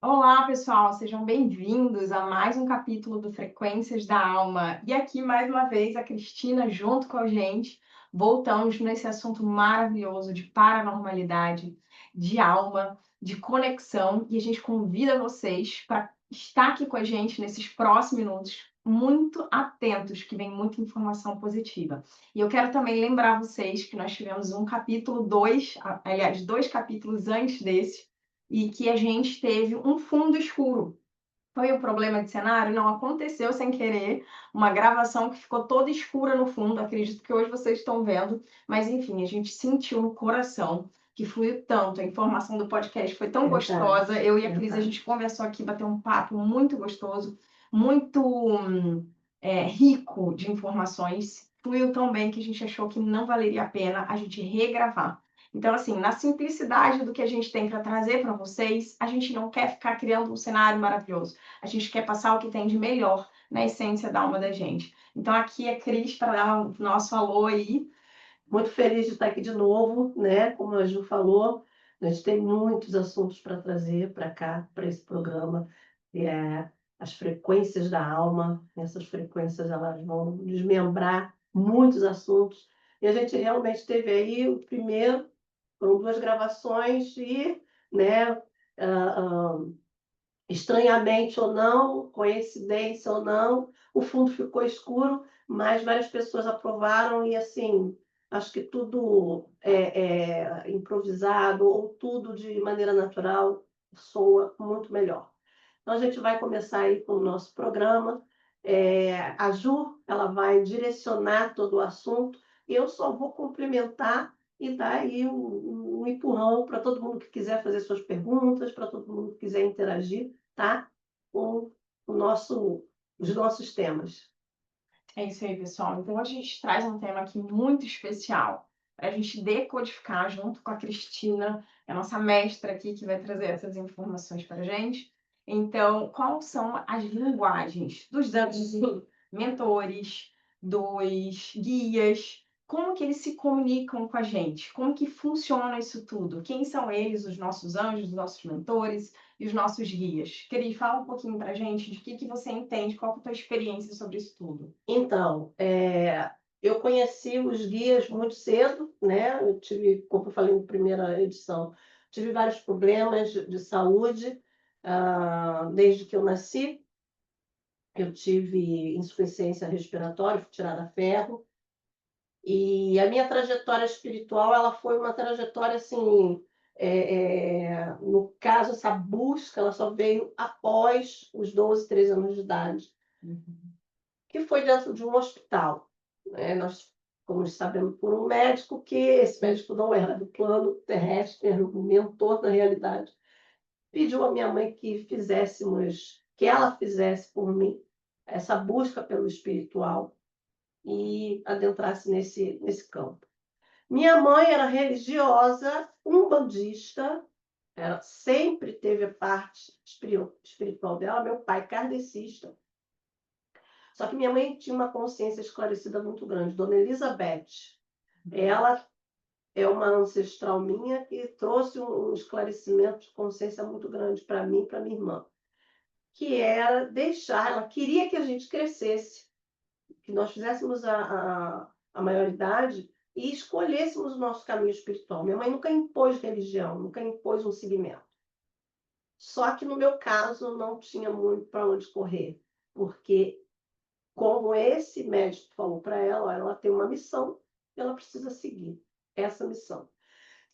Olá, pessoal, sejam bem-vindos a mais um capítulo do Frequências da Alma. E aqui, mais uma vez, a Cristina junto com a gente. Voltamos nesse assunto maravilhoso de paranormalidade, de alma, de conexão. E a gente convida vocês para estar aqui com a gente nesses próximos minutos, muito atentos, que vem muita informação positiva. E eu quero também lembrar vocês que nós tivemos um capítulo 2, aliás, dois capítulos antes desse, e que a gente teve um fundo escuro. Foi um problema de cenário? Não, aconteceu sem querer, uma gravação que ficou toda escura no fundo, acredito que hoje vocês estão vendo, mas enfim, a gente sentiu no coração que fluiu tanto, a informação do podcast foi tão gostosa, eu e a Cris, a gente conversou aqui, bateu um papo muito gostoso, muito rico de informações, fluiu tão bem que a gente achou que não valeria a pena a gente regravar. Então, assim, na simplicidade do que a gente tem para trazer para vocês, a gente não quer ficar criando um cenário maravilhoso. A gente quer passar o que tem de melhor na essência da alma da gente. Então, aqui é Cris para dar o nosso alô aí. Muito feliz de estar aqui de novo, né? Como a Ju falou, a gente tem muitos assuntos para trazer para cá, para esse programa. As frequências da alma, essas frequências elas vão desmembrar muitos assuntos. E a gente realmente teve aí o primeiro, foram duas gravações e, né, ah, ah, estranhamente ou não, coincidência ou não, o fundo ficou escuro, mas várias pessoas aprovaram e, assim, acho que tudo é improvisado ou tudo de maneira natural soa muito melhor. Então, a gente vai começar aí com o nosso programa. A Ju, ela vai direcionar todo o assunto e eu só vou complementar e dar aí um empurrão para todo mundo que quiser fazer suas perguntas, para todo mundo que quiser interagir, tá? Com os nossos temas. É isso aí, pessoal. Então, hoje a gente traz um tema aqui muito especial para a gente decodificar junto com a Cristina, a nossa mestra aqui que vai trazer essas informações para a gente. Então, quais são as linguagens dos mentores, dos guias? Como que eles se comunicam com a gente? Como que funciona isso tudo? Quem são eles, os nossos anjos, os nossos mentores e os nossos guias? Cris, fala um pouquinho para a gente de que você entende, qual que é a tua experiência sobre isso tudo. Então, eu conheci os guias muito cedo, né? Eu tive, como eu falei na primeira edição, tive vários problemas de saúde, desde que eu nasci. Eu tive insuficiência respiratória, fui tirada a ferro, e a minha trajetória espiritual, ela foi uma trajetória, assim, no caso, essa busca, ela só veio após os 12, 13 anos de idade, Uhum. que foi dentro de um hospital, né? Nós fomos sabendo por um médico que esse médico não era do plano terrestre, era um mentor na realidade. Pediu à minha mãe que ela fizesse por mim essa busca pelo espiritual e adentrasse nesse campo. Minha mãe era religiosa, umbandista, ela sempre teve a parte espiritual dela, meu pai kardecista. Só que minha mãe tinha uma consciência esclarecida muito grande, Dona Elizabeth. Ela é uma ancestral minha que trouxe um esclarecimento de consciência muito grande para mim e para minha irmã, que era deixar, ela queria que a gente crescesse, que nós fizéssemos a maioridade e escolhêssemos o nosso caminho espiritual. Minha mãe nunca impôs religião, nunca impôs um segmento. Só que no meu caso não tinha muito para onde correr, porque como esse médico falou para ela, ela tem uma missão e ela precisa seguir essa missão.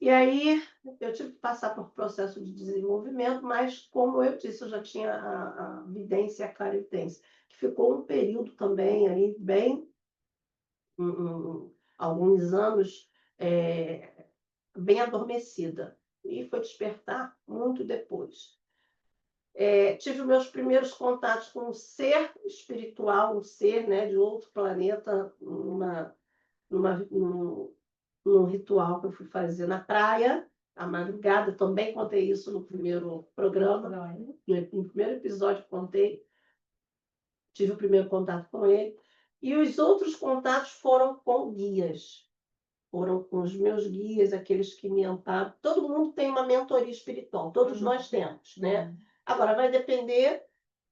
E aí eu tive que passar por um processo de desenvolvimento, mas como eu disse, eu já tinha a vidência e a clarividência, que ficou um período também aí bem, alguns anos, bem adormecida. E foi despertar muito depois. Tive meus primeiros contatos com um ser espiritual, um ser, né, de outro planeta, numa, num, num ritual que eu fui fazer na praia, à madrugada. Também contei isso no primeiro programa, no primeiro episódio que contei, tive o primeiro contato com ele. E os outros contatos foram com guias, foram com os meus guias, aqueles que me amparam. Todo mundo tem uma mentoria espiritual, todos nós temos, né? Agora, vai depender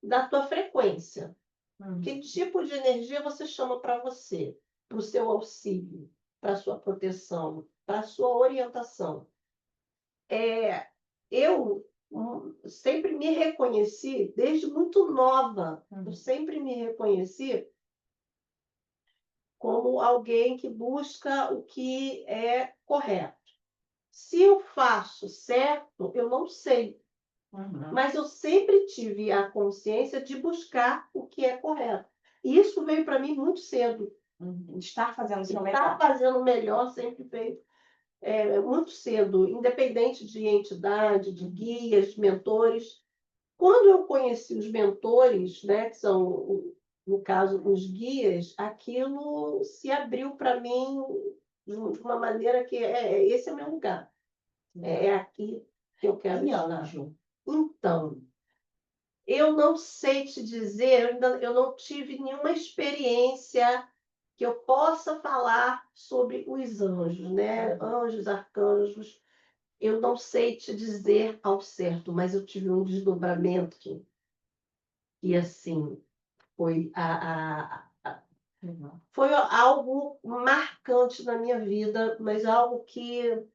da tua frequência. Uhum. Que tipo de energia você chama para você, para o seu auxílio, para a sua proteção, para a sua orientação? Eu sempre me reconheci, desde muito nova, eu sempre me reconheci como alguém que busca o que é correto. Se eu faço certo, eu não sei, Uhum. mas eu sempre tive a consciência de buscar o que é correto. E isso veio para mim muito cedo. Estar fazendo o seu Estar melhor. fazendo melhor sempre veio muito cedo, independente de entidade, de guias, de mentores. Quando eu conheci os mentores, né, que são, no caso, os guias, aquilo se abriu para mim de uma maneira que esse é meu lugar. É aqui que eu quero E estar. anjo? Então, eu não sei te dizer, eu não tive nenhuma experiência que eu possa falar sobre os anjos, né? Anjos, arcanjos. Eu não sei te dizer ao certo, mas eu tive um desdobramento que assim, foi foi algo marcante na minha vida, mas algo que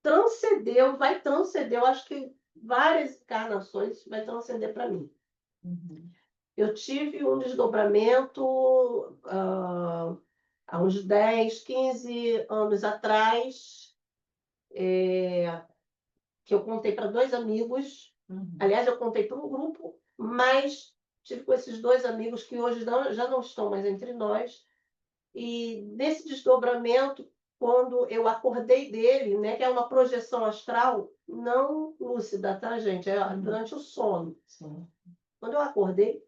transcendeu, vai transcender, eu acho que várias encarnações vai transcender para mim. Eu tive um desdobramento há uns 10, 15 anos atrás, que eu contei para 2 amigos. Aliás, eu contei para um grupo, mas tive com esses 2 amigos que hoje já não estão mais entre nós. E nesse desdobramento, quando eu acordei dele, né, que é uma projeção astral não lúcida, tá, gente? É durante o sono. Sim. Quando eu acordei,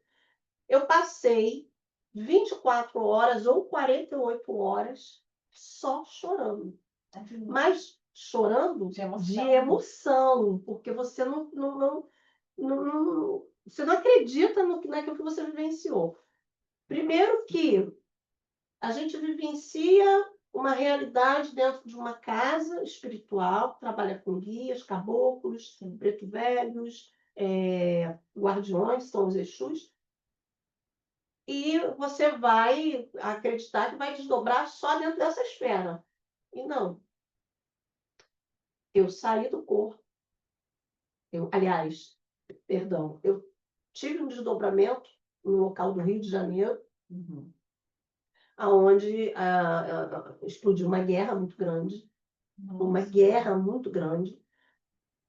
eu passei 24 horas ou 48 horas só chorando. Mas chorando de emoção, porque você você não acredita naquilo que você vivenciou. Primeiro que a gente vivencia uma realidade dentro de uma casa espiritual, trabalha com guias, caboclos, preto velhos, guardiões, são os Exus, e você vai acreditar que vai desdobrar só dentro dessa esfera. E não. Eu saí do corpo. Aliás, perdão, eu tive um desdobramento no local do Rio de Janeiro, onde explodiu uma guerra muito grande,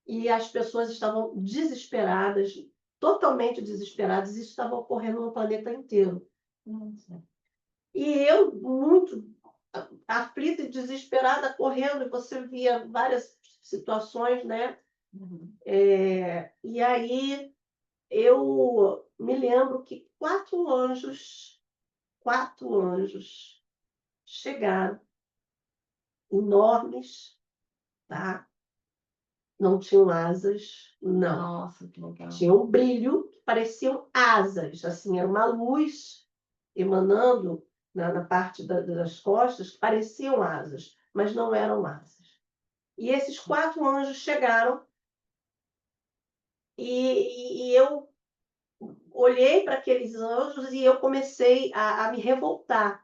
e as pessoas estavam desesperadas, totalmente desesperadas, e isso estava ocorrendo no planeta inteiro. E eu, muito aflita e desesperada, correndo, e você via várias situações, né? E aí eu me lembro que 4 anjos chegaram, enormes, tá? Não tinham asas, não. Nossa, que legal. Tinham um brilho que pareciam asas, assim, era uma luz emanando na parte das costas que pareciam asas, mas não eram asas. E esses 4 anjos chegaram e eu olhei para aqueles anjos e eu comecei a me revoltar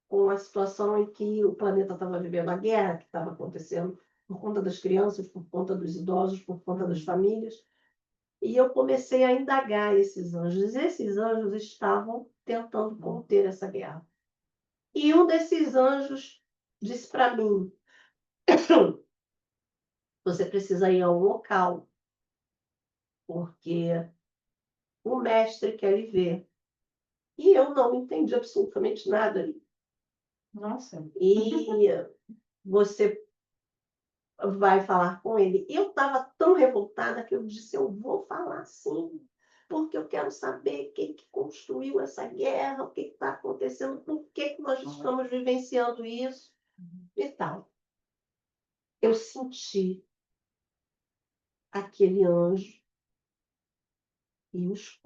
com a situação em que o planeta estava vivendo a guerra que estava acontecendo por conta das crianças, por conta dos idosos, por conta das famílias. E eu comecei a indagar esses anjos. Esses anjos estavam tentando conter essa guerra. E um desses anjos disse para mim: você precisa ir ao local, porque o mestre quer lhe ver. E eu não entendi absolutamente nada. Nossa. E você vai falar com ele. Eu estava tão revoltada que eu disse: eu vou falar sim, porque eu quero saber quem que construiu essa guerra, o que está acontecendo, por que nós estamos vivenciando isso e tal. Eu senti aquele anjo e os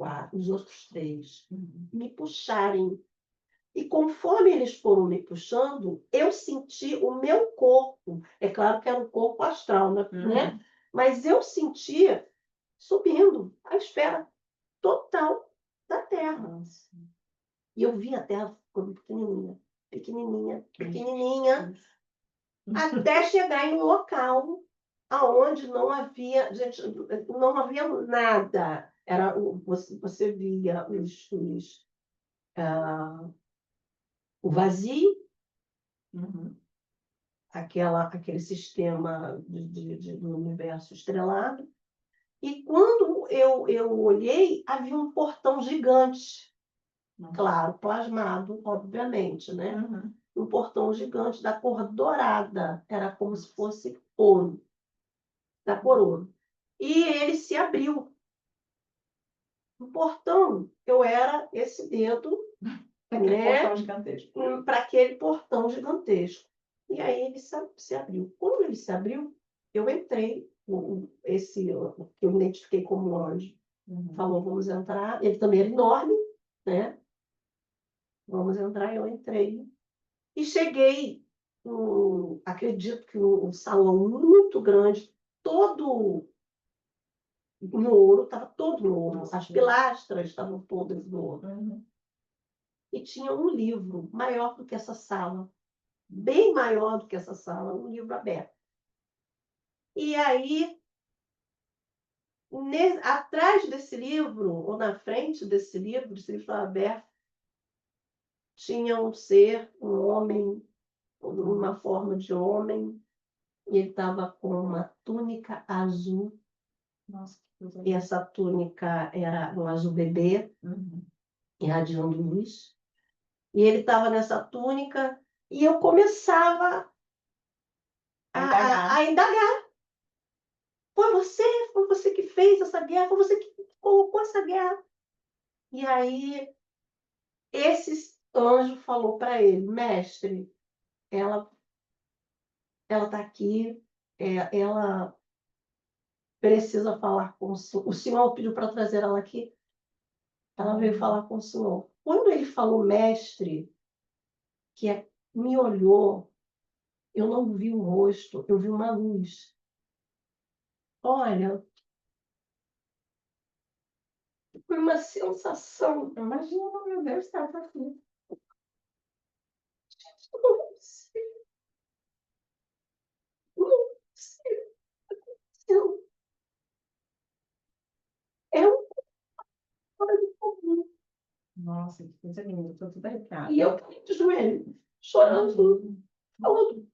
outros 3 me puxarem. E conforme eles foram me puxando, eu senti o meu corpo. É claro que era um corpo astral, né? Mas eu sentia subindo à esfera total da Terra. Nossa. E eu vi a Terra ficando pequenininha, pequenininha, pequenininha, até chegar em um local aonde não havia, gente, não havia nada. Você via o vazio, Uhum. aquele sistema do universo estrelado. E quando eu olhei, havia um portão gigante, claro, plasmado, obviamente, né? Uhum. Um portão gigante da cor dourada, era como se fosse ouro, da cor ouro. E ele se abriu. O portão, eu era esse dedo, Aquele né, portão gigantesco. para aquele portão gigantesco. E aí ele se abriu. Quando ele se abriu, eu entrei, que eu identifiquei como anjo, Uhum. falou, vamos entrar. Ele também era enorme, né? Vamos entrar, eu entrei. E cheguei, acredito que um salão muito grande, todo no ouro, estava todo no ouro. Nossa, As pilastras estavam todas no ouro. Uhum. E tinha um livro maior do que essa sala, bem maior do que essa sala, um livro aberto. E aí, atrás desse livro, ou na frente desse livro estava aberto, tinha um ser, um homem, uma forma de homem, e ele estava com uma túnica azul. Nossa, que coisa E linda. essa túnica era um azul bebê, Uhum. irradiando luz. E ele estava nessa túnica, e eu começava Indagar. a indagar. Foi você que fez essa guerra, foi você que colocou essa guerra. E aí, esse anjo falou para ele, mestre, ela está aqui, ela precisa falar com o senhor. O senhor pediu para trazer ela aqui, ela veio falar com o senhor. Quando ele falou mestre, me olhou, eu não vi o rosto, eu vi uma luz. Olha, foi uma sensação. Imagina, meu Deus, tá aqui. Não sei, não sei. É um trabalho comum. Nossa, que coisa linda. Tô toda arrepiada. E eu caí de joelho, chorando, falando.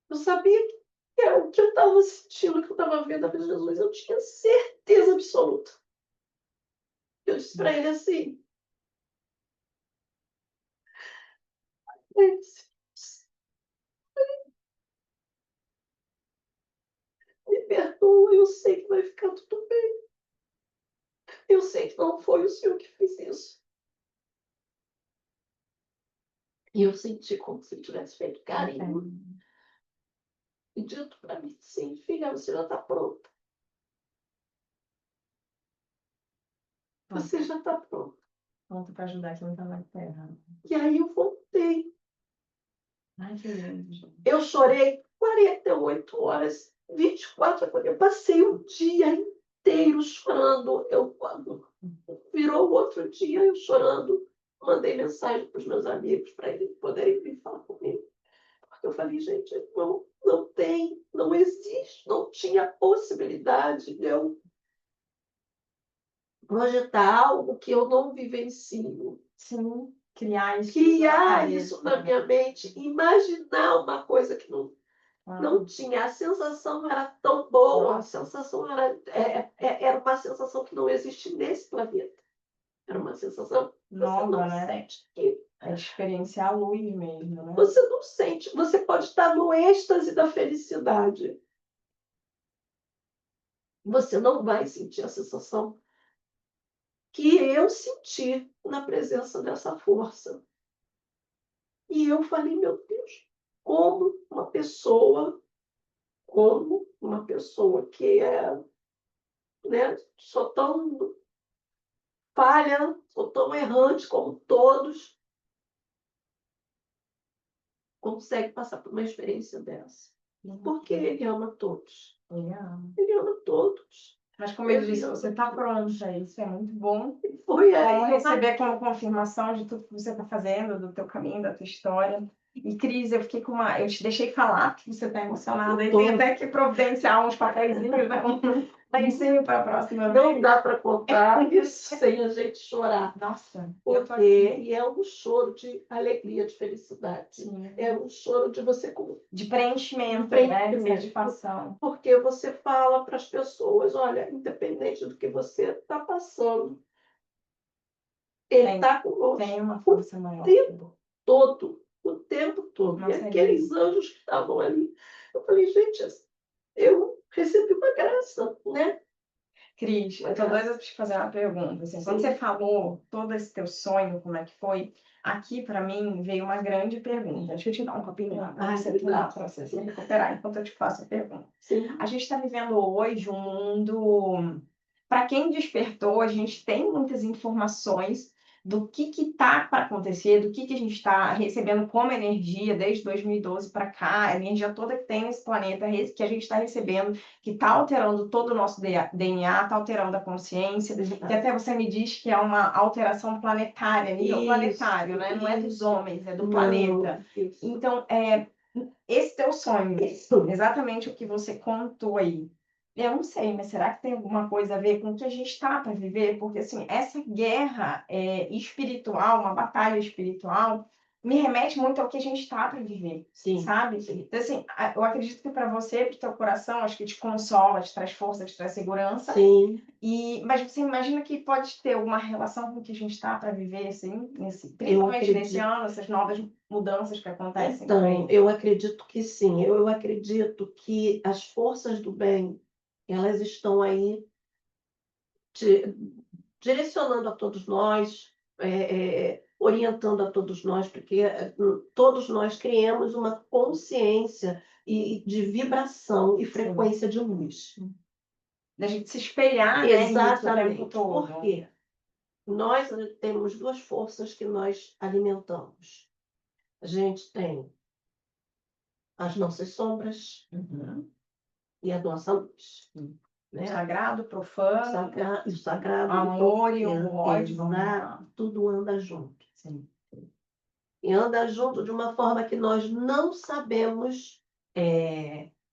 Eu sabia que era o que eu estava sentindo, que eu estava vendo a Jesus. Eu tinha certeza absoluta. Eu disse para ele assim, ele disse, me perdoa, eu sei que vai ficar tudo bem. Eu sei que não foi o senhor que fez isso. E eu senti como se ele tivesse feito carinho e dito para mim, sim, filha, você já está pronta. Você já está pronta. Pronto para ajudar quem está na terra. E aí eu voltei. Ai, que lindo, gente. Eu chorei 48 horas, 24 horas. Eu passei o dia inteiro chorando. Quando virou o outro dia, eu chorando, mandei mensagem para os meus amigos para eles poderem vir falar comigo. Porque eu falei, gente, não tem, não existe, não tinha possibilidade de eu projetar algo que eu não vivencio. Sim, criar isso na Criar cabeça, isso na minha mente, imaginar uma coisa que não tinha. A sensação era tão boa, a sensação era uma sensação que não existe nesse planeta. Era uma sensação que você nova, não né? sente aqui. É experienciar a luz mesmo, né? Você não sente, você pode estar no êxtase da felicidade. Você não vai sentir a sensação que eu senti na presença dessa força. E eu falei, meu Deus, como uma pessoa que né, sou tão falha, sou tão errante como todos, consegue passar por uma experiência dessa. Porque ele ama todos. Ele ama. Ele ama todos. Mas como eu disse, você está pronta, isso é muito bom. Foi Vamos aí. receber como confirmação de tudo que você está fazendo, do teu caminho, da tua história. E, Cris, eu fiquei com uma... Eu te deixei falar, porque você está emocionada. E tem até que providenciar uns papeizinhos, né? Lencinho para a próxima vez. Não dá para contar isso sem a gente chorar. Nossa, eu tô Porque aqui. e é um choro de alegria, de felicidade. Sim. É um choro de você De preenchimento, De né? De preenchimento. satisfação. porque você fala para as pessoas, olha, independente do que você está passando, ele Tem- está conosco Tem uma força maior. o tempo todo. Nossa, E aqueles anjos que estavam ali, eu falei, gente, eu recebi uma graça, né? Cris, eu tô doida para te fazer uma pergunta. Assim, quando Sim. você falou todo esse teu sonho, como é que foi? Aqui, para mim, veio uma grande pergunta. Deixa eu te dar um copinho lá para você tomar, para você se recuperar enquanto eu te faço a pergunta. Sim. A gente está vivendo hoje um mundo... Para quem despertou, a gente tem muitas informações do que está para acontecer, do que a gente está recebendo como energia desde 2012 para cá, a energia toda que tem nesse planeta que a gente está recebendo, que está alterando todo o nosso DNA, está alterando a consciência, que até você me diz que é uma alteração planetária, nível planetário, né? Não é dos homens, é do planeta. Então, esse teu sonho, exatamente o que você contou aí. Eu não sei, mas será que tem alguma coisa a ver com o que a gente está para viver? Porque, assim, essa guerra espiritual, uma batalha espiritual, me remete muito ao que a gente está para viver, sabe? Então, assim, eu acredito que para você, para o teu coração, acho que te consola, te traz força, te traz segurança. Sim. Mas você imagina que pode ter alguma relação com o que a gente está para viver, assim, principalmente nesse ano, essas novas mudanças que acontecem por aí? Então, eu acredito que sim. Eu acredito que as forças do bem, elas estão aí direcionando a todos nós, orientando a todos nós, porque todos nós criamos uma consciência de vibração e frequência de luz. Da gente se espelhar, né, nisso o tempo Exatamente. todo. Por quê? Nós temos duas forças que nós alimentamos. A gente tem as nossas sombras e a nossa luz. O sagrado, profano, O sagrado, o amor e o profano, ódio. tudo anda junto. Sim. E anda junto de uma forma que nós não sabemos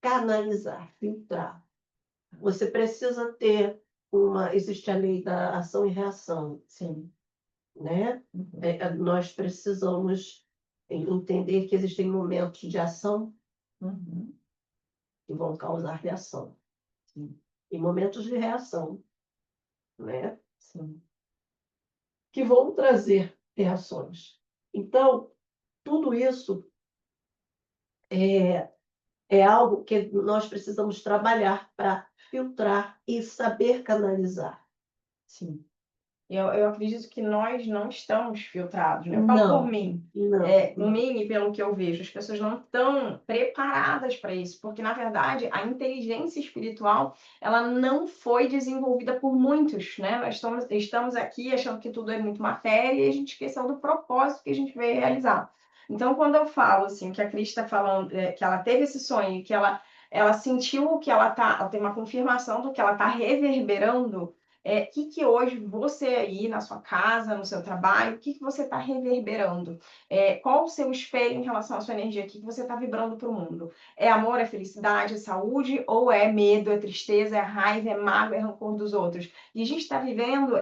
canalizar, filtrar. Você precisa ter existe a lei da ação e reação. Sim. Né? Nós precisamos entender que existem momentos de ação que vão causar reação. Sim. E momentos de reação, né? Sim. Que vão trazer reações. Então, tudo isso é algo que nós precisamos trabalhar para filtrar e saber canalizar. Sim. Eu acredito que nós não estamos filtrados, né? Eu falo por mim. Por mim e pelo que eu vejo, as pessoas não estão preparadas para isso, porque, na verdade, a inteligência espiritual, ela não foi desenvolvida por muitos, né? Nós estamos aqui achando que tudo é muito matéria e a gente esqueceu do propósito que a gente veio realizar. Então, quando eu falo, assim, que a Cris está falando, que ela teve esse sonho, que ela sentiu que ela tem uma confirmação do que ela está reverberando, que hoje você aí na sua casa, no seu trabalho, o que você está reverberando? Qual o seu espelho em relação à sua energia? O que você está vibrando para o mundo? É amor, é felicidade, é saúde? Ou é medo, é tristeza, é raiva, é mágoa, é rancor dos outros? E a gente está vivendo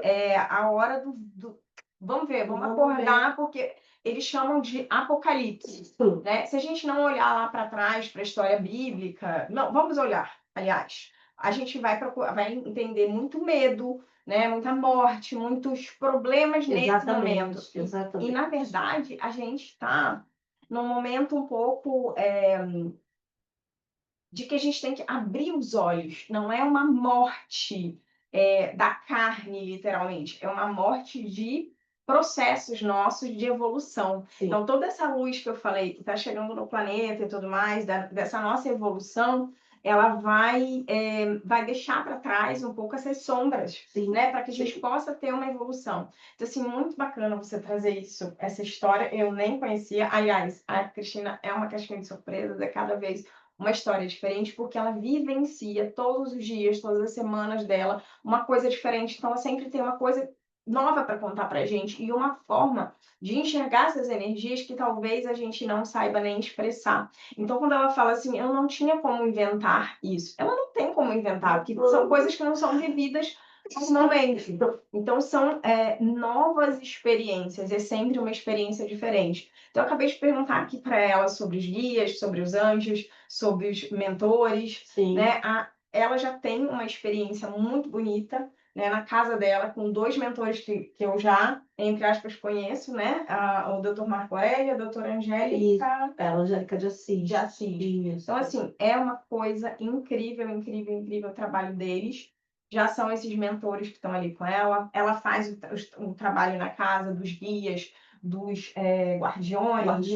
a hora do... Vamos ver, vamos acordar, porque eles chamam de apocalipse. Né? Se a gente não olhar lá para trás, para a história bíblica... Não, vamos olhar, aliás. A gente vai entender muito medo, né? Muita morte, muitos problemas nesse momento. Exatamente. E, na verdade, a gente está num momento um pouco de que a gente tem que abrir os olhos. Não é uma morte da carne, literalmente. É uma morte de processos nossos de evolução. Sim. Então, toda essa luz que eu falei, que está chegando no planeta e tudo mais, dessa nossa evolução, ela vai deixar para trás um pouco essas sombras, né? Para que a gente possa ter uma evolução. Então, assim, muito bacana você trazer isso, essa história. Eu nem conhecia. Aliás, a Cristina é uma caixinha de surpresas, é cada vez uma história diferente, porque ela vivencia todos os dias, todas as semanas dela, uma coisa diferente. Então, ela sempre tem uma coisa nova para contar para a gente e uma forma de enxergar essas energias que talvez a gente não saiba nem expressar. Então, quando ela fala assim, eu não tinha como inventar isso, ela não tem como inventar, porque são coisas que não são vividas normalmente. Então, são novas experiências, é sempre uma experiência diferente. Então, eu acabei de perguntar aqui para ela sobre os guias, sobre os anjos, sobre os mentores, Sim. né? Ela já tem uma experiência muito bonita, né, na casa dela, com 2 mentores que eu já, entre aspas, conheço, né? O Dr. Marco Aurélio e a doutora Angélica... É, a Angélica de Assis. De Assis. Isso. Então, assim, é uma coisa incrível, incrível, incrível o trabalho deles. Já são esses mentores que estão ali com ela. Ela faz o trabalho na casa dos guias, dos guardiões,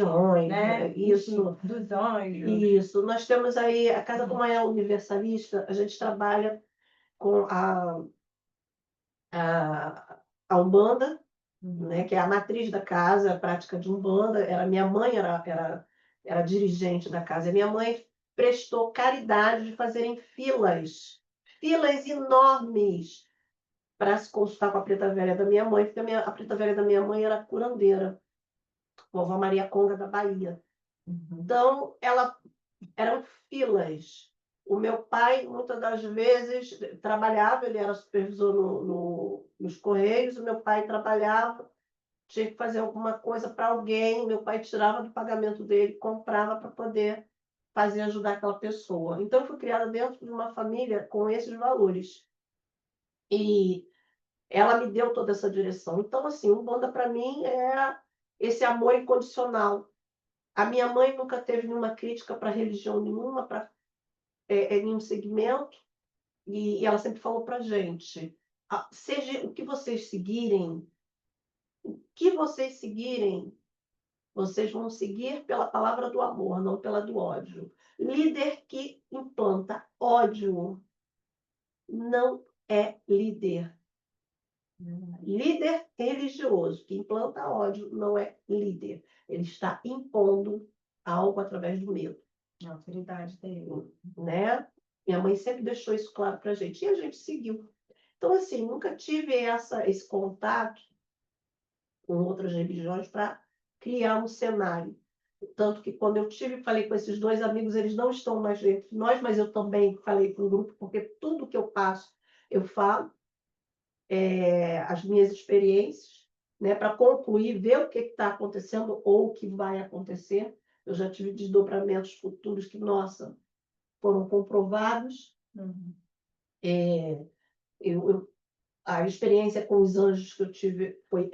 né? Isso. Enfim, dos anjos. Isso. Nós temos aí, a Casa como é universalista, a gente trabalha com a Umbanda, né, que é a matriz da casa, a prática de Umbanda. Minha mãe era dirigente da casa. E minha mãe prestou caridade de fazerem filas enormes para se consultar com a preta velha da minha mãe, porque a preta velha da minha mãe era curandeira, vovó Maria Conga da Bahia. Então, eram filas. O meu pai, muitas das vezes, trabalhava, ele era supervisor nos Correios, o meu pai trabalhava, tinha que fazer alguma coisa para alguém, meu pai tirava do pagamento dele, comprava para poder fazer ajudar aquela pessoa. Então, eu fui criada dentro de uma família com esses valores. E ela me deu toda essa direção. Então, assim, Umbanda para mim é esse amor incondicional. A minha mãe nunca teve nenhuma crítica para religião nenhuma, para nenhum segmento, e ela sempre falou para a gente, seja o que vocês seguirem, vocês vão seguir pela palavra do amor, não pela do ódio. Líder que implanta ódio não é líder. Líder religioso que implanta ódio não é líder. Ele está impondo algo através do medo. A autoridade dele. Né? Minha mãe sempre deixou isso claro para a gente. E a gente seguiu. Então, assim, nunca tive esse contato com outras religiões para criar um cenário. Tanto que quando eu falei com esses 2 amigos, eles não estão mais entre nós, mas eu também falei para o grupo, porque tudo que eu passo, eu falo. As minhas experiências, né, para concluir, ver o que está acontecendo ou o que vai acontecer. Eu já tive desdobramentos futuros que, nossa, foram comprovados. A experiência com os anjos que eu tive foi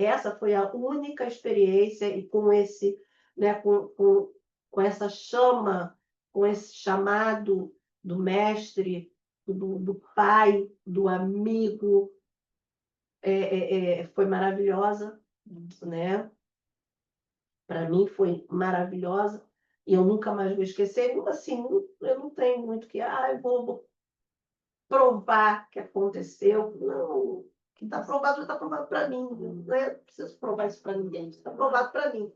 a única experiência, e com esse, né, com essa chama, com esse chamado do mestre, do pai, do amigo, foi maravilhosa, né? Para mim foi maravilhosa e eu nunca mais vou esquecer. Assim, eu não tenho muito que, eu vou provar que aconteceu. Não, o que está provado já está provado para mim. Não preciso provar isso para ninguém, está provado para mim.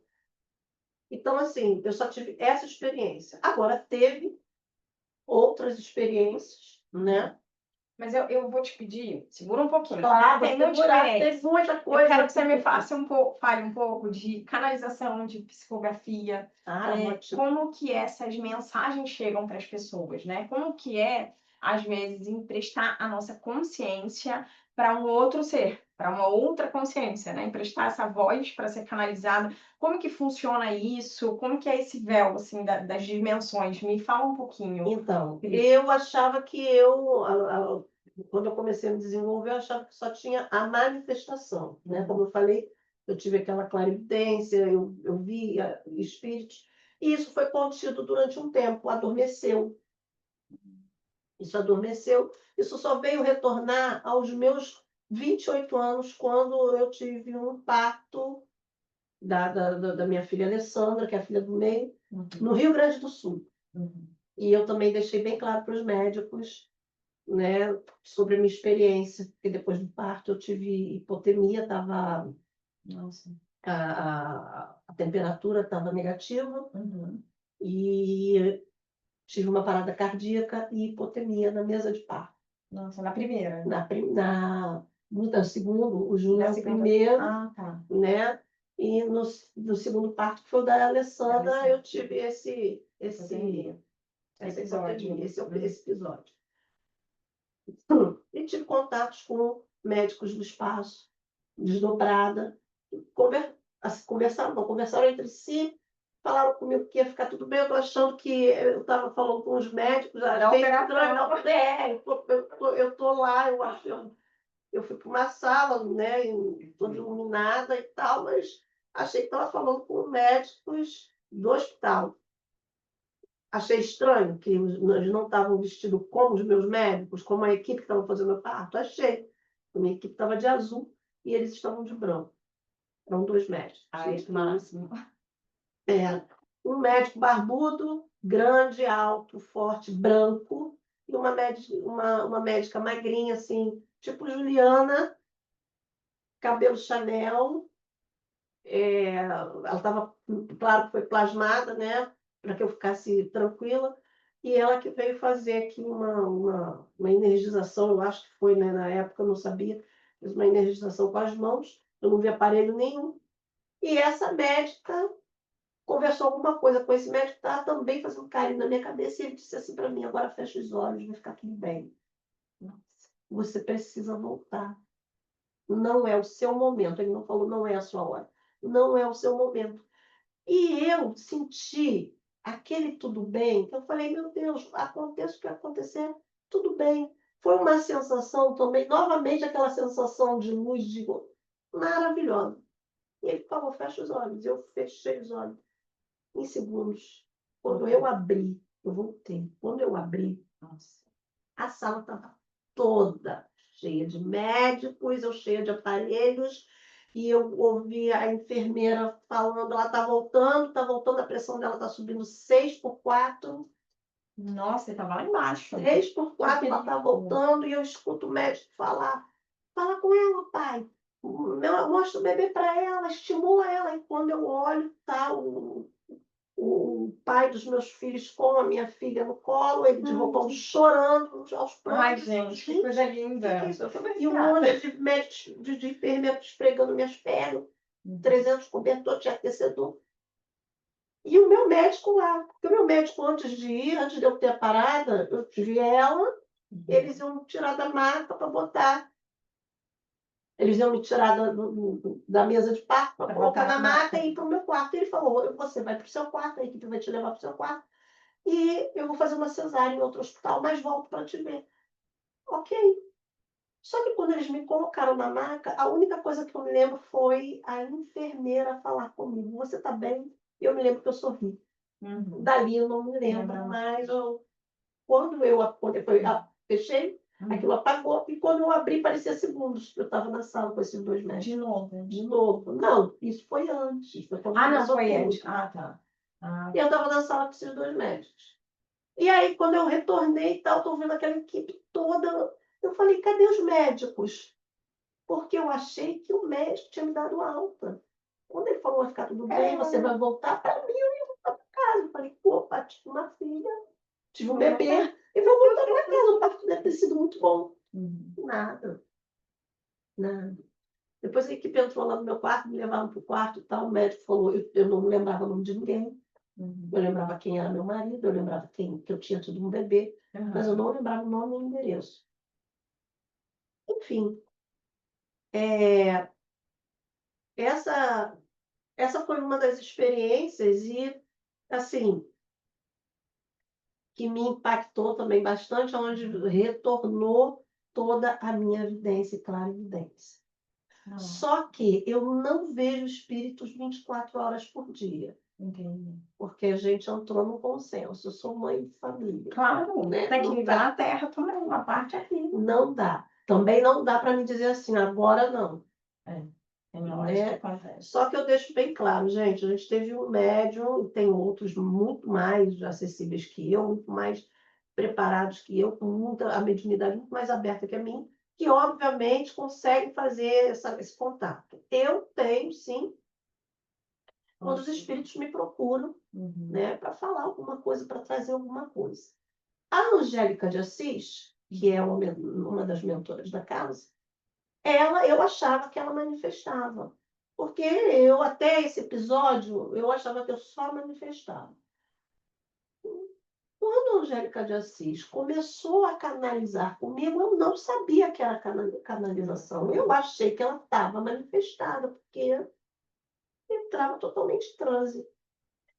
Então, assim, eu só tive essa experiência. Agora, teve outras experiências, né? Mas eu vou te pedir, segura um pouquinho. Claro, Tem muita teve muita coisa. Eu quero que você me fale um pouco de canalização, de psicografia, como que essas mensagens chegam para as pessoas, né? Como que é, às vezes, emprestar a nossa consciência para um outro ser, para uma outra consciência, né? Emprestar essa voz para ser canalizada. Como que funciona isso? Como que é esse véu, assim, das dimensões? Me fala um pouquinho. Então, eu achava que quando eu comecei a me desenvolver, eu achava que só tinha a manifestação, né? Como eu falei, eu tive aquela clarividência, eu via espíritos, e isso foi contido durante um tempo, adormeceu. Isso adormeceu, isso só veio retornar aos meus 28 anos, quando eu tive um parto da minha filha Alessandra, que é a filha do meio, no Rio Grande do Sul. E eu também deixei bem claro para os médicos, né, sobre a minha experiência, porque depois do parto eu tive hipotemia, a temperatura estava negativa, e tive uma parada cardíaca e hipotemia na mesa de parto. Nossa, na primeira. No segundo, o Júnior Na é o segunda. primeiro, Ah, tá. né? E no segundo parto, que foi o da Alessandra, Alessandra. eu tive essa Episódio. hipotemia, esse episódio. E tive contatos com médicos do espaço, desdobrada, conversaram entre si, falaram comigo que ia ficar tudo bem. Eu estou achando que eu estava falando com os médicos, achei estranho, não, eu tô lá, eu fui para uma sala, né, toda iluminada e tal, mas achei que estava falando com médicos do hospital. Achei estranho que eles não estavam vestidos como os meus médicos, como a equipe que estava fazendo o parto. Achei. A minha equipe estava de azul e eles estavam de branco. Eram 2 médicos. Ai, que máximo. Um médico barbudo, grande, alto, forte, branco, e uma médica magrinha, assim, tipo Juliana, cabelo Chanel. Ela estava, claro que foi plasmada, né, para que eu ficasse tranquila, e ela que veio fazer aqui uma energização, eu acho que foi, né, na época eu não sabia, fez uma energização com as mãos, eu não vi aparelho nenhum, e essa médica conversou alguma coisa com esse médico, que estava também fazendo carinho na minha cabeça, e ele disse assim para mim: agora fecha os olhos, vai ficar tudo bem. Você precisa voltar. Não é o seu momento. Ele não falou, não é a sua hora. Não é o seu momento. E eu senti aquele tudo bem, que eu falei, meu Deus, aconteça o que acontecer, tudo bem. Foi uma sensação também, novamente aquela sensação de luz, maravilhosa. E ele falou, fecha os olhos. Eu fechei os olhos em segundos. Quando eu abri, eu voltei. Quando eu abri, nossa, a sala estava toda cheia de médicos, eu cheia de aparelhos, e eu ouvi a enfermeira falando, ela está voltando, a pressão dela está subindo 6/4. Nossa, você estava lá embaixo. 6/4, ela está voltando, e eu escuto o médico falar, fala com ela, pai. Mostra o bebê para ela, estimula ela. E quando eu olho, tá o pai dos meus filhos com a minha filha no colo, ele de roupão chorando aos prantos. Ai, gente, que coisa linda. E um monte de médicos, de enfermeiros esfregando minhas pernas, 300 cobertores de aquecedor. E o meu médico lá, porque o meu médico, antes de eu ter a parada, eu tive ela, eles iam tirar da maca para botar. Eles iam me tirar da mesa de parto para colocar na maca e ir para o meu quarto. E ele falou, você vai para o seu quarto, a equipe vai te levar para o seu quarto, e eu vou fazer uma cesárea em outro hospital, mas volto para te ver. Ok. Só que quando eles me colocaram na maca, a única coisa que eu me lembro foi a enfermeira falar comigo, você está bem? Eu me lembro que eu sorri. Dali eu não me lembro mais. Quando eu fechei, aquilo apagou, e quando eu abri, parecia segundos. Eu estava na sala com esses 2 médicos. De novo. De novo. Não, isso foi antes. Foi quando não, começou foi tudo. antes. Ah, tá. E eu estava na sala com esses 2 médicos. E aí, quando eu retornei e tal, estou vendo aquela equipe toda, eu falei, cadê os médicos? Porque eu achei que o médico tinha me dado alta. Quando ele falou, vai ficar tudo bem, você vai voltar para mim, eu ia voltar para casa. Eu falei, opa, tive uma filha, tive um bebê, e vou voltar para casa. O parto deve ter sido muito bom. Nada. Nada. Depois a equipe entrou lá no meu quarto, me levaram para o quarto e tal. O médico falou, eu não me lembrava o nome de ninguém. Eu lembrava quem era meu marido, eu lembrava que eu tinha tido um bebê, mas eu não lembrava o nome e o endereço. Enfim, essa foi uma das experiências e, assim, que me impactou também bastante, onde retornou toda a minha evidência e clarividência. Só que eu não vejo espíritos 24 horas por dia. Entendi. Porque a gente entrou no consenso. Eu sou mãe de família. Claro, né? tem que viver na Terra também, uma parte aqui. Não dá. Também não dá para me dizer assim, agora não. Tem horas que acontece. Só que eu deixo bem claro, gente, a gente teve um médium, tem outros muito mais acessíveis que eu, muito mais preparados que eu, com a mediunidade muito mais aberta que a minha, que obviamente conseguem fazer esse contato. Eu tenho, sim, quando os espíritos me procuram, Uhum. né, para falar alguma coisa, para trazer alguma coisa. A Angélica de Assis, que é uma das mentoras da casa, eu achava que ela manifestava. Porque eu, até esse episódio, eu achava que eu só manifestava. Quando a Angélica de Assis começou a canalizar comigo, eu não sabia que era canalização. Eu achei que ela estava manifestada, porque entrava totalmente em transe.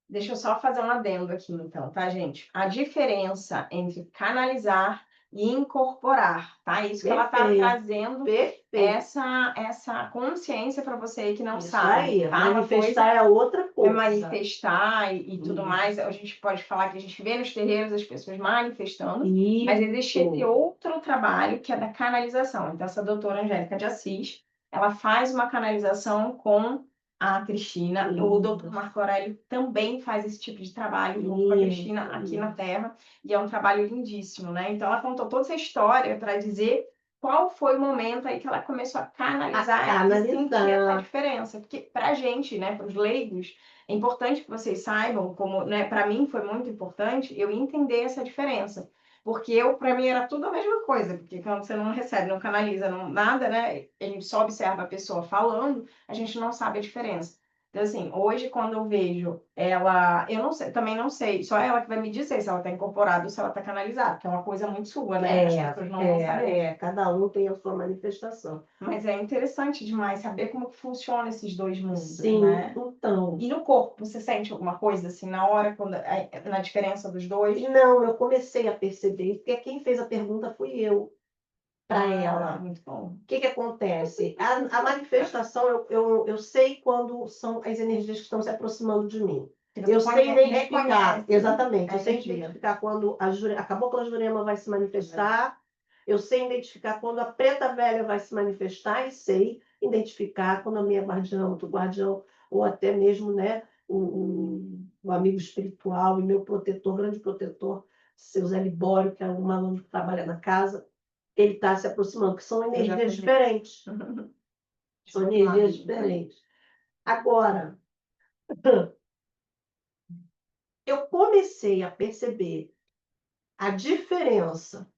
Deixa eu só fazer um adendo aqui, então, tá, gente? A diferença entre canalizar e incorporar, tá? Isso que ela tá Perfeito. trazendo Perfeito. essa consciência para você aí que não Isso sabe, aí, tá? Uma manifestar é outra é coisa. manifestar e tudo mais. A gente pode falar que a gente vê nos terreiros as pessoas manifestando, mas existe esse outro trabalho que é da canalização. Então, essa doutora Angélica de Assis, ela faz uma canalização com a Cristina. O doutor Marco Aurélio também faz esse tipo de trabalho junto com a Cristina aqui na Terra, e é um trabalho lindíssimo, né? Então, ela contou toda essa história para dizer qual foi o momento aí que ela começou a canalizar e sentir essa diferença. Porque para a gente, né, para os leigos, é importante que vocês saibam, como, né, para mim foi muito importante eu entender essa diferença. Porque para mim era tudo a mesma coisa, porque quando você não recebe, não canaliza, não, nada, né? A gente só observa a pessoa falando, a gente não sabe a diferença. Então, assim, hoje, quando eu vejo ela, eu não sei, também não sei, só ela que vai me dizer se ela está incorporada ou se ela está canalizada, que é uma coisa muito sua, né? As pessoas não vão saber. Cada um tem a sua manifestação. Mas é interessante demais saber como que funciona esses dois mundos, Sim, né? então. E no corpo, você sente alguma coisa assim na hora, quando, na diferença dos dois? Não, eu comecei a perceber, porque quem fez a pergunta fui eu para ela. Muito bom. O que acontece? A manifestação, eu sei quando são as energias que estão se aproximando de mim. Eu sei identificar, exatamente, eu sei identificar quando a cabocla Jurema vai se manifestar, eu sei identificar quando a preta velha vai se manifestar e sei identificar quando a minha guardiã, outro guardião, ou até mesmo, né, o amigo espiritual e meu protetor, grande protetor, seu Zé Libório, que é um malandro que trabalha na casa, ele está se aproximando, que são energias diferentes. São energias diferentes. Agora, eu comecei a perceber a diferença,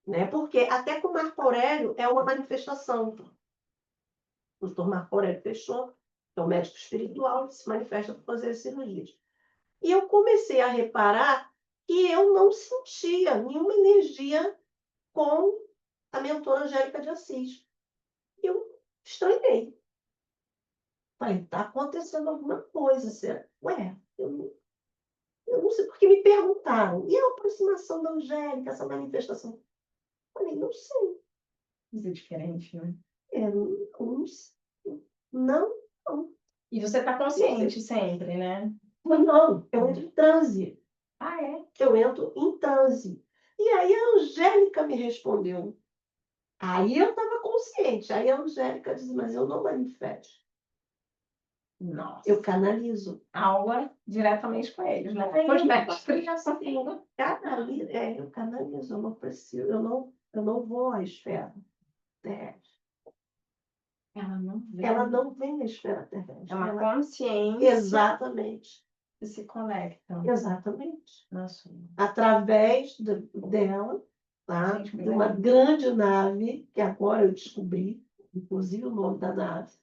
né? Porque até com o Marco Aurélio é uma manifestação. O doutor Marco Aurélio fechou, é um médico espiritual, ele se manifesta para fazer as cirurgias. E eu comecei a reparar que eu não sentia nenhuma energia com a mentora Angélica de Assis. Eu estranhei. Falei, está acontecendo alguma coisa. Será? Ué, eu não sei, porque me perguntaram. E a aproximação da Angélica, essa manifestação? Falei, não sei. Isso é diferente, né? Não, não. E você está consciente sempre, né? Não, eu entro em transe. Ah, é? Eu entro em transe. E aí a Angélica me respondeu. Aí eu estava consciente. Aí a Angélica disse, mas eu não manifesto. Nossa. Eu canalizo. Aula diretamente com eles, né? Com os mestres. Eu canalizo, eu não preciso, eu não vou à esfera terrestre. Ela não vem à esfera terrestre. É uma consciência. Exatamente. Que se conecta. Exatamente. Nossa. Através dela, tá? Gente, De uma grande nave, que agora eu descobri, inclusive o nome da nave,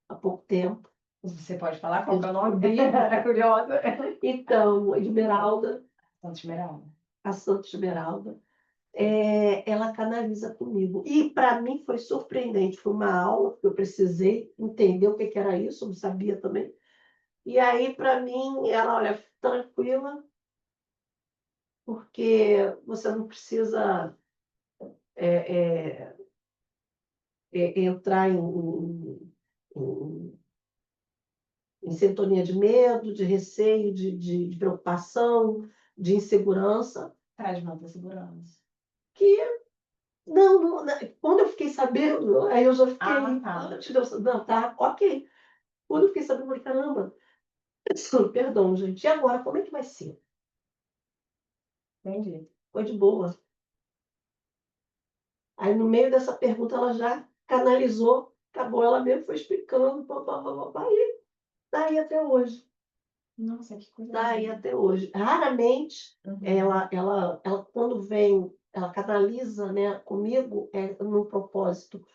há pouco tempo. Você pode falar qual é o nome? Era curiosa. Então, Esmeralda. Santa Esmeralda. A Santa Esmeralda. Ela canaliza comigo. E para mim foi surpreendente. Foi uma aula, porque eu precisei entender o que era isso, eu não sabia também. E aí, para mim, ela, olha, tranquila, porque você não precisa entrar em sintonia de medo, de receio, de preocupação, de insegurança. Traz muita segurança. Que não, quando eu fiquei sabendo, aí eu já fiquei, antes de eu, não, tá, ok. Quando eu fiquei sabendo, eu falei, caramba, perdão, gente, e agora, como é que vai ser? Entendi. Foi de boa. Aí, no meio dessa pergunta, ela já canalizou, acabou, ela mesmo foi explicando, e daí até hoje. Nossa, que coisa Está aí linda. até hoje. Raramente Uhum. ela quando vem, ela canaliza, né, comigo, num propósito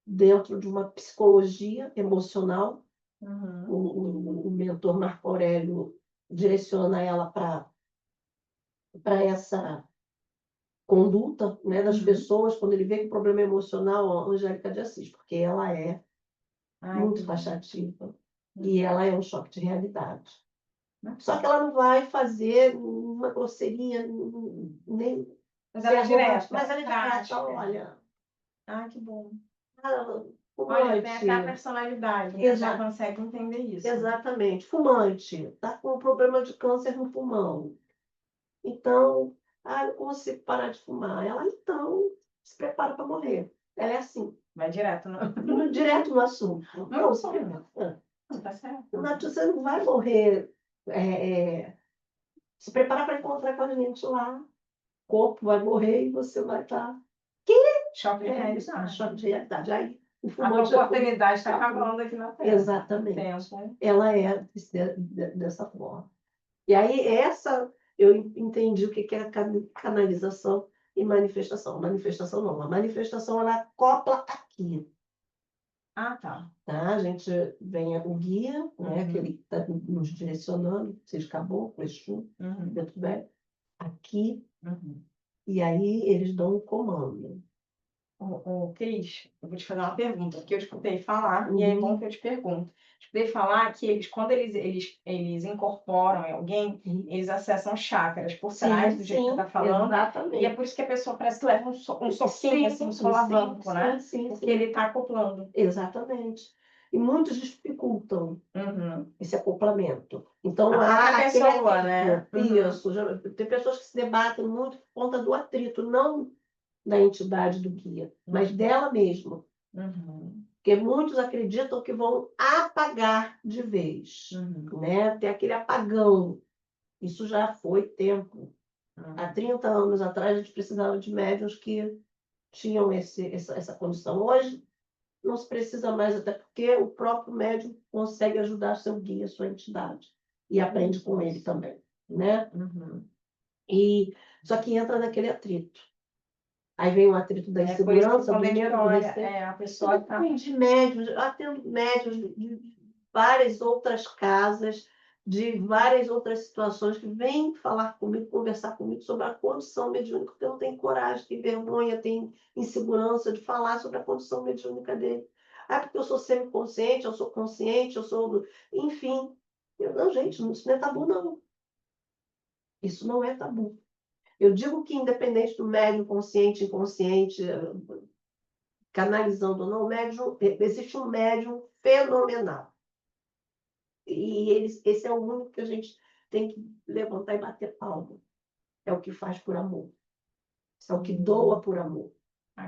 dentro de uma psicologia emocional. Uhum. O mentor Marco Aurélio direciona ela para essa conduta, né, das Uhum. pessoas, quando ele vê que o problema é emocional, a Angélica de Assis, porque ela é Ai, muito que lindo. taxativa e ela é um choque de realidade. Só que Bacana. ela não vai fazer uma grosseria, nem Mas ser ela é arrogante, direta, mas ela é direta, prática. olha, Ai, que bom. Olha, tem até a fumante, personalidade, né? Já exa consegue entender isso. exatamente, fumante, está com problema de câncer no pulmão. Então, eu não consigo parar de fumar. Ela, então, se prepara para morrer. Ela é assim, Vai direto, não? direto no assunto. Não, Muito se bom. prepara. Não, tá certo. Você não vai morrer. Se prepara para encontrar com a gente lá. O corpo vai morrer e você vai estar. Choque de Isso, realidade. choque de realidade. Aí, o A tua fumante oportunidade está acabando aqui na Terra. exatamente. Tempo. Ela é dessa forma. E aí, eu entendi o que é canalização e manifestação. Manifestação não. A manifestação, ela acopla aqui. Ah, tá. Tá? A gente vem o guia, né? Uhum. Aquele que está nos direcionando, seja caboclo, Exu, Uhum. preto velho, aqui, Uhum. e aí eles dão um comando. Cris, eu vou te fazer uma pergunta, que eu escutei falar, e é bom Uhum, que eu te pergunto. Escutei falar que eles, quando eles incorporam em alguém, uhum. eles acessam chakras por trás, Sim, do jeito que você sim, está falando, e é exatamente. por isso que a pessoa parece que leva um soquinho, assim, um Sim, solavanco, né? sim, Porque sim. ele está acoplando. Exatamente. E muitos dificultam Uhum. esse acoplamento. Então, A há própria aquele pessoa, né? atrito. Uhum. Isso. Tem pessoas que se debatem muito por conta do atrito, não da entidade do guia, mas dela mesma. Uhum. Porque muitos acreditam que vão apagar de vez. Uhum. Né? Tem aquele apagão. Isso já foi tempo. Há Uhum. 30 anos atrás, a gente precisava de médiuns que tinham essa condição. Hoje, não se precisa mais, até porque o próprio médium consegue ajudar seu guia, sua entidade, e aprende com ele também, né? Uhum. Só que entra naquele atrito. Aí vem o atrito da É por isso que insegurança, quando do a gente medo, do olha, receio. a pessoa está. De médiums, eu atendo médiums de várias outras casas, de várias outras situações que vêm falar comigo, conversar comigo sobre a condição mediúnica, porque não tem coragem, tem vergonha, tem insegurança de falar sobre a condição mediúnica dele. Porque eu sou semiconsciente, eu sou consciente, eu sou. Enfim. Não, gente, isso não é tabu, não. Isso não é tabu. Eu digo que, independente do médium consciente, inconsciente, canalizando ou não, existe um médium fenomenal. E esse é o único que a gente tem que levantar e bater palma. É o que faz por amor. É o que doa por amor.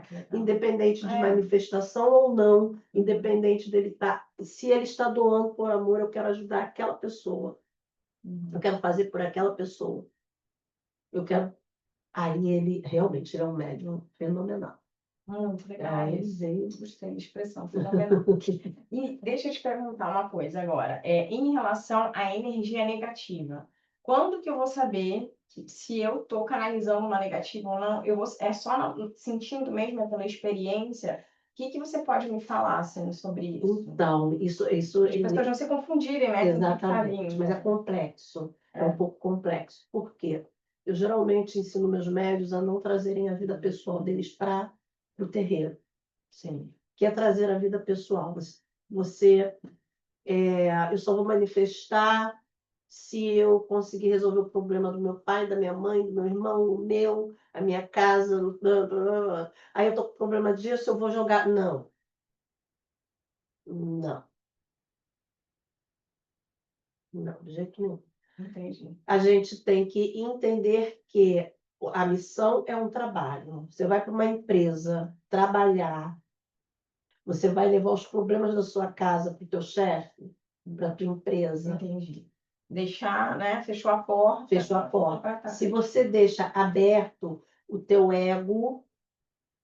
Que legal. Independente de manifestação ou não, independente dele estar. Se ele está doando por amor, eu quero ajudar aquela pessoa. Eu quero fazer por aquela pessoa. Eu quero. Aí ele realmente é um médium fenomenal. Muito legal Aí isso. veio. Gostei da expressão, fenomenal. E deixa eu te perguntar uma coisa agora. Em relação à energia negativa, quando que eu vou saber se eu estou canalizando uma negativa ou não? É só sentindo mesmo, pela experiência? O que você pode me falar assim, sobre isso? Então, isso As pessoas não se confundirem, né, com o que está exatamente, vindo. mas é complexo, é um pouco complexo. Por quê? Eu geralmente ensino meus médios a não trazerem a vida pessoal deles para o terreiro. Sim. Que é trazer a vida pessoal. Você, eu só vou manifestar se eu conseguir resolver o problema do meu pai, da minha mãe, do meu irmão, o meu, a minha casa. Aí eu estou com problema disso, eu vou jogar. Não, não, não, de jeito nenhum. Entendi. A gente tem que entender que a missão é um trabalho. Você vai para uma empresa trabalhar, você vai levar os problemas da sua casa para o teu chefe, para a tua empresa. Entendi. Deixar, né? Fechou a porta. Fechou a porta. Se você deixa aberto o teu ego,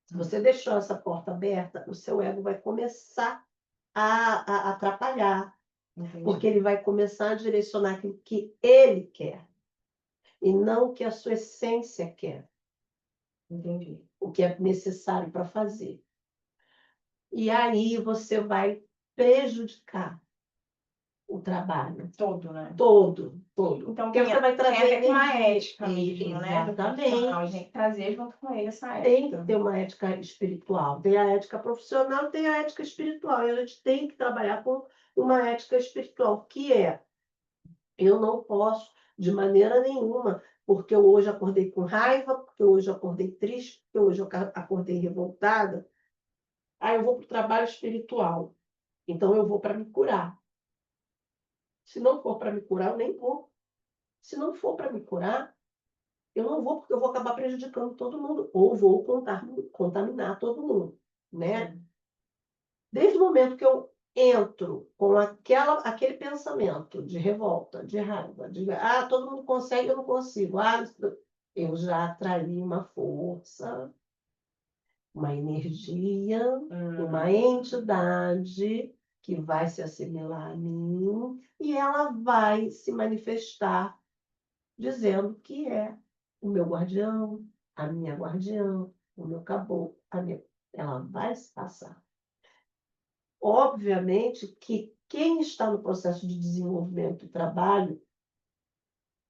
se você deixou essa porta aberta, o seu ego vai começar a atrapalhar. porque Entendi. ele vai começar a direcionar aquilo que ele quer, e não o que a sua essência quer, Entendi. o que é necessário para fazer. E aí você vai prejudicar o trabalho Todo, né? todo, todo. Então Porque você vai tem a trazer ver com uma energia. ética mesmo, né, do profissional. A gente Exatamente. tem que trazer junto com ele essa Tem que ética. ter uma ética espiritual. Tem a ética profissional, tem a ética espiritual. E a gente tem que trabalhar com uma ética espiritual, que é: eu não posso, de maneira nenhuma, porque eu hoje acordei com raiva, porque hoje eu acordei triste, porque hoje eu acordei revoltada, aí eu vou para o trabalho espiritual. Então eu vou para me curar. Se não for para me curar, eu nem vou. Se não for para me curar, eu não vou, porque eu vou acabar prejudicando todo mundo, ou vou contaminar todo mundo, né? Sim. Desde o momento que eu entro com aquele pensamento de revolta, de raiva, de todo mundo consegue, eu não consigo. Eu já atraí uma força, uma energia, uma entidade que vai se assimilar a mim e ela vai se manifestar dizendo que é o meu guardião, a minha guardiã, o meu caboclo, ela vai se passar. Obviamente que quem está no processo de desenvolvimento e trabalho,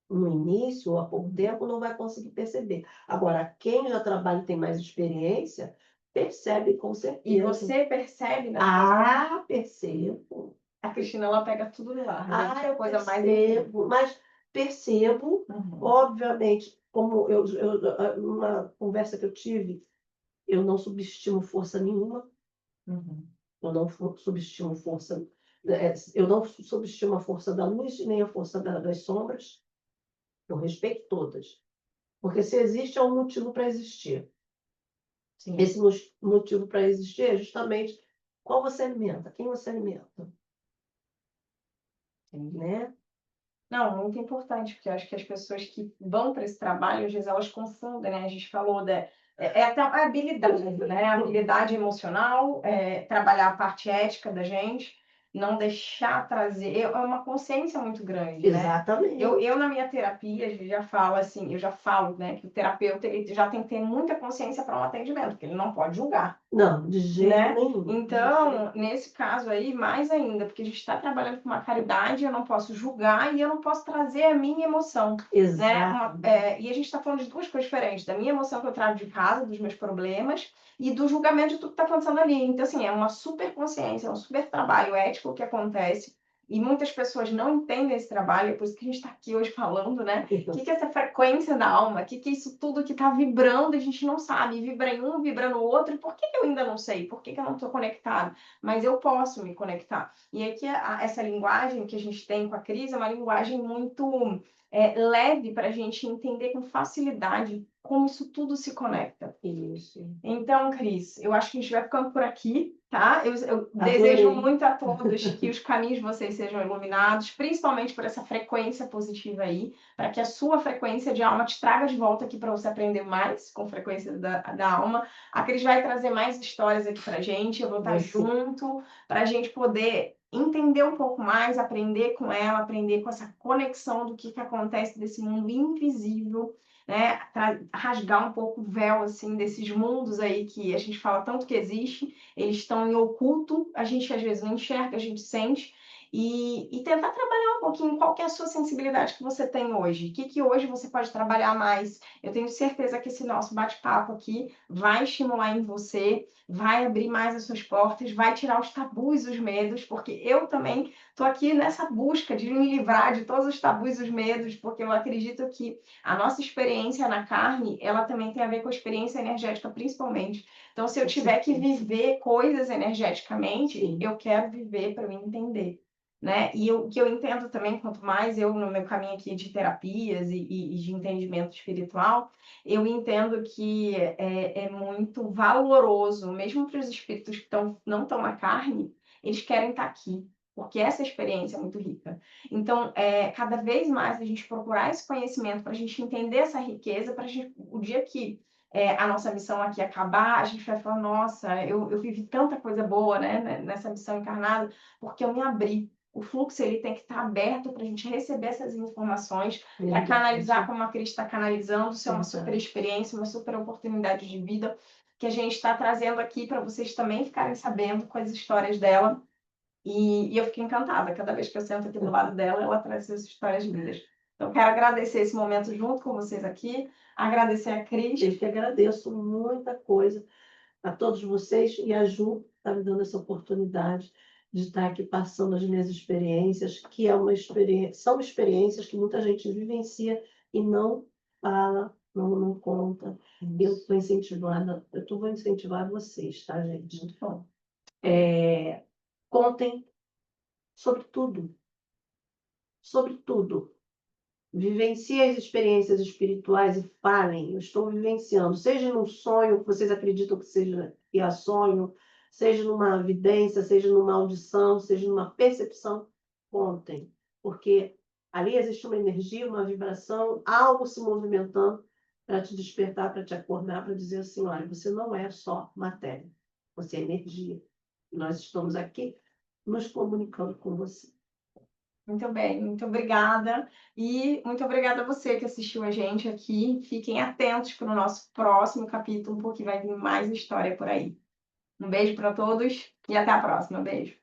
no início ou há pouco tempo, não vai conseguir perceber. Agora, quem já trabalha e tem mais experiência, percebe com E certeza. você percebe na Percebo. A Cristina, ela pega tudo no ar, gente. É a Eu coisa mais percebo, incrível. mas percebo, Uhum. obviamente, como numa conversa que eu tive, eu não subestimo força nenhuma. Uhum. Eu não subestimo força, eu não subestimo a força da luz e nem a força das sombras. Eu respeito todas. Porque se existe, é um motivo para existir. Sim. Esse motivo para existir é justamente qual você alimenta, quem você alimenta. Né? Não, muito importante, porque eu acho que as pessoas que vão para esse trabalho, às vezes elas confundem, né? A gente falou até a habilidade, né? A habilidade emocional, trabalhar a parte ética da gente, não deixar trazer, é uma consciência muito grande, né? Exatamente. Eu na minha terapia, a gente já fala assim, eu já falo, né, que o terapeuta ele já tem que ter muita consciência para um atendimento, porque ele não pode julgar. Não, de jeito Né? nenhum. Então, nesse caso aí, mais ainda, porque a gente está trabalhando com uma caridade, eu não posso julgar e eu não posso trazer a minha emoção, né? Exato. E a gente está falando de duas coisas diferentes, da minha emoção que eu trago de casa, dos meus problemas, e do julgamento de tudo que está acontecendo ali. Então, assim, é uma super consciência, é um super trabalho ético que acontece, e muitas pessoas não entendem esse trabalho, é por isso que a gente está aqui hoje falando, né? O que é essa frequência da alma? O que é isso tudo que está vibrando? A gente não sabe. Vibra em um, vibra no outro. E por que eu ainda não sei? Por que eu não estou conectado? Mas eu posso me conectar. E aqui essa linguagem que a gente tem com a Cris é uma linguagem muito leve para a gente entender com facilidade como isso tudo se conecta. Isso. Então, Cris, eu acho que a gente vai ficando por aqui, tá? Eu Adorei. desejo muito a todos que os caminhos de vocês sejam iluminados, principalmente por essa frequência positiva aí, para que a sua frequência de alma te traga de volta aqui para você aprender mais com frequência da alma. A Cris vai trazer mais histórias aqui para gente, eu vou estar junto para a gente poder entender um pouco mais, aprender com ela, aprender com essa conexão do que acontece desse mundo invisível, né, rasgar um pouco o véu assim desses mundos aí que a gente fala tanto que existe, eles estão em oculto, a gente às vezes não enxerga, a gente sente, e tentar trabalhar um pouquinho qual que é a sua sensibilidade que você tem hoje, o que hoje você pode trabalhar mais. Eu tenho certeza que esse nosso bate-papo aqui vai estimular em você, vai abrir mais as suas portas, vai tirar os tabus, os medos, porque eu também estou aqui nessa busca de me livrar de todos os tabus e os medos, porque eu acredito que a nossa experiência na carne, ela também tem a ver com a experiência energética, principalmente. Então, se eu tiver que viver coisas energeticamente, Sim. eu quero viver para me entender. Né? E o que eu entendo também, quanto mais eu, no meu caminho aqui de terapias e de entendimento espiritual, eu entendo que é muito valoroso, mesmo para os espíritos que não estão na carne, eles querem estar aqui, porque essa experiência é muito rica. Então, cada vez mais a gente procurar esse conhecimento para a gente entender essa riqueza, para o dia que a nossa missão aqui acabar, a gente vai falar, nossa, eu vivi tanta coisa boa, né, nessa missão encarnada, porque eu me abri. o fluxo ele tem que estar aberto para a gente receber essas informações, para Verdade. canalizar como a Cris está canalizando. Isso é uma Verdade. super experiência, uma super oportunidade de vida que a gente está trazendo aqui para vocês também ficarem sabendo com as histórias dela. E eu fiquei encantada. Cada vez que eu sento aqui do lado dela, ela traz essas histórias lindas. Então, quero agradecer esse momento junto com vocês aqui, agradecer a Cris. Eu que agradeço muita coisa a todos vocês e a Ju está me dando essa oportunidade de estar aqui passando as minhas experiências, que é uma experiência, são experiências que muita gente vivencia e não fala, não conta. Eu estou incentivando, vou incentivar vocês, tá, gente? Muito bom. Contem sobre tudo, sobre tudo. Vivencie as experiências espirituais e falem, eu estou vivenciando, seja num sonho que vocês acreditam que é sonho, seja numa vidência, seja numa audição, seja numa percepção, contem, porque ali existe uma energia, uma vibração, algo se movimentando para te despertar, para te acordar, para dizer assim, olha, você não é só matéria, você é energia. E nós estamos aqui nos comunicando com você. Muito bem, muito obrigada. E muito obrigada a você que assistiu a gente aqui. Fiquem atentos para o nosso próximo capítulo, porque vai vir mais história por aí. Um beijo para todos e até a próxima. Beijo.